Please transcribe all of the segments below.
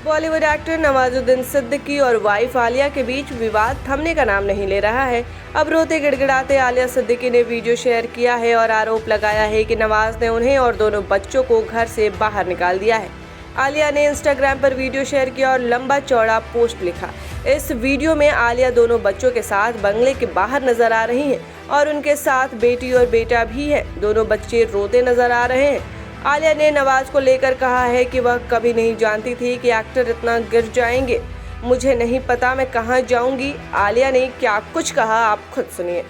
Bollywood actor Nawazuddin Siddiqui और wife Alia के बीच विवाद थमने का नाम नहीं ले रहा है। अब रोते गिड़गिड़ाते आलिया सिद्दीकी ने वीडियो शेयर किया है और आरोप लगाया है कि नवाज ने उन्हें और दोनों बच्चों को घर से बाहर निकाल दिया है। आलिया ने इंस्टाग्राम पर वीडियो शेयर किया और लंबा चौड़ा पोस्ट लिखा। इस वीडियो में आलिया दोनों बच्चों के साथ बंगले के बाहर नजर आ रही हैं और उनके साथ बेटी और बेटा भी है। दोनों बच्चे रोते नजर आ रहे हैं। आलिया ने नवाज को लेकर कहा है कि वह कभी नहीं जानती थी कि एक्टर इतना गिर जाएंगे। मुझे नहीं पता मैं कहां जाऊंगी। आलिया ने क्या कुछ कहा, आप खुद सुनिए।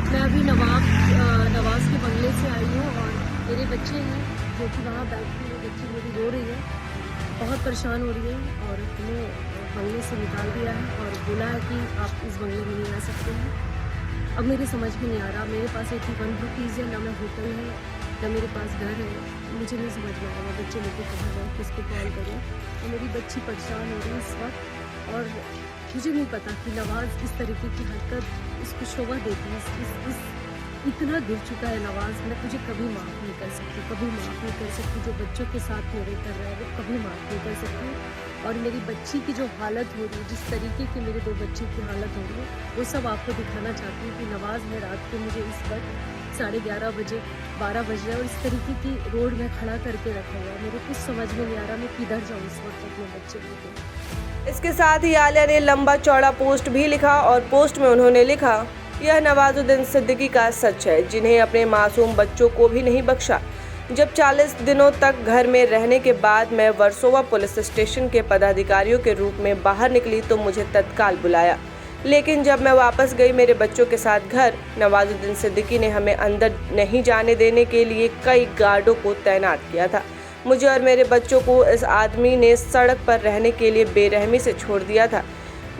मैं अभी नवाज के बंगले से आई हूँ और मेरे बच्चे हैं जो कि वहाँ बैठे हैं। बच्ची मेरी रो रही है, बहुत परेशान हो रही है और उन्हें बंगले से निकाल दिया है और बोला है कि आप इस बंगले में नहीं रह सकते हैं। अब मेरे समझ में नहीं आ रहा, मेरे पास 81 रुपीज़ है, ना मैं होटल है ना मेरे पास घर है। मुझे नहीं समझ में आ रहा मैं बच्चे लेके कहाँ जाऊँ, किसको कॉल करूँ। और मेरी बच्ची परेशान हो रही है इस वक्त और मुझे नहीं पता कि नवाज इस तरीके की हरकत इसको शोभा देती है। इतना गिर चुका है नवाज, मैं तुझे कभी माफ़ नहीं कर सकती, कभी माफ़ नहीं कर सकती। जो बच्चों के साथ मेरे कर रहा है वो कभी माफ़ नहीं कर सकती। और मेरी बच्ची की जो हालत हो रही है, जिस तरीके की मेरे 2 बच्चे की हालत हो रही है, वो सब आपको दिखाना चाहती हूँ कि नवाज में रात को मुझे इस वक्त 11:30 बजे 12 बज रहे और इस तरीके की रोड में खड़ा करके रखा हुआ है। मेरे कुछ समझ में नहीं आ रहा मैं किधर जाऊँ इस वक्त अपने बच्चे को। इसके साथ ही आलिया ने लंबा चौड़ा पोस्ट भी लिखा और पोस्ट में उन्होंने लिखा, यह नवाजुद्दीन सिद्दीकी का सच है, जिन्हें अपने मासूम बच्चों को भी नहीं बख्शा। जब 40 दिनों तक घर में रहने के बाद मैं वर्सोवा पुलिस स्टेशन के पदाधिकारियों के रूप में बाहर निकली तो मुझे तत्काल बुलाया, लेकिन जब मैं वापस गई मेरे बच्चों के साथ घर, नवाजुद्दीन सिद्दीकी ने हमें अंदर नहीं जाने देने के लिए कई गार्डों को तैनात किया था। मुझे और मेरे बच्चों को इस आदमी ने सड़क पर रहने के लिए बेरहमी से छोड़ दिया था।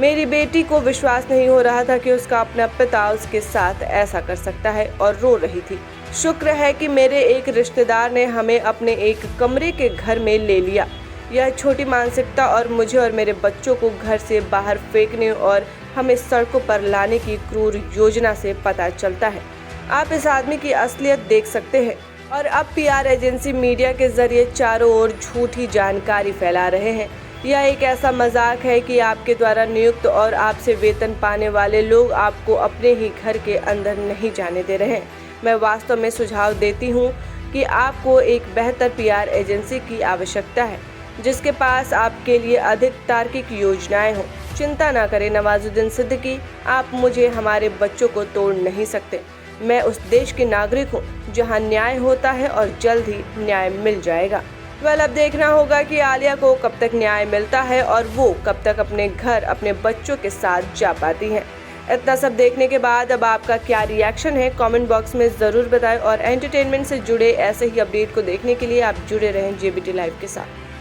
मेरी बेटी को विश्वास नहीं हो रहा था कि उसका अपना पिता उसके साथ ऐसा कर सकता है और रो रही थी। शुक्र है कि मेरे एक रिश्तेदार ने हमें अपने एक कमरे के घर में ले लिया। यह छोटी मानसिकता और मुझे और मेरे बच्चों को घर से बाहर फेंकने और हमें सड़कों पर लाने की क्रूर योजना से पता चलता है। आप इस आदमी की असलियत देख सकते हैं। और अब पीआर एजेंसी मीडिया के जरिए चारों ओर झूठी जानकारी फैला रहे हैं। यह एक ऐसा मजाक है कि आपके द्वारा नियुक्त और आपसे वेतन पाने वाले लोग आपको अपने ही घर के अंदर नहीं जाने दे रहे हैं। मैं वास्तव में सुझाव देती हूं कि आपको एक बेहतर पीआर एजेंसी की आवश्यकता है, जिसके पास आपके लिए अधिक तार्किक योजनाएं हों। चिंता ना करें नवाजुद्दीन सिद्दीकी, आप मुझे हमारे बच्चों को तोड़ नहीं सकते। मैं उस देश की नागरिक हूँ जहाँ न्याय होता है और जल्द ही न्याय मिल जाएगा। अब देखना होगा कि आलिया को कब तक न्याय मिलता है और वो कब तक अपने घर अपने बच्चों के साथ जा पाती हैं। इतना सब देखने के बाद अब आपका क्या रिएक्शन है, कमेंट बॉक्स में ज़रूर बताएं और एंटरटेनमेंट से जुड़े ऐसे ही अपडेट को देखने के लिए आप जुड़े रहें JBT लाइव के साथ।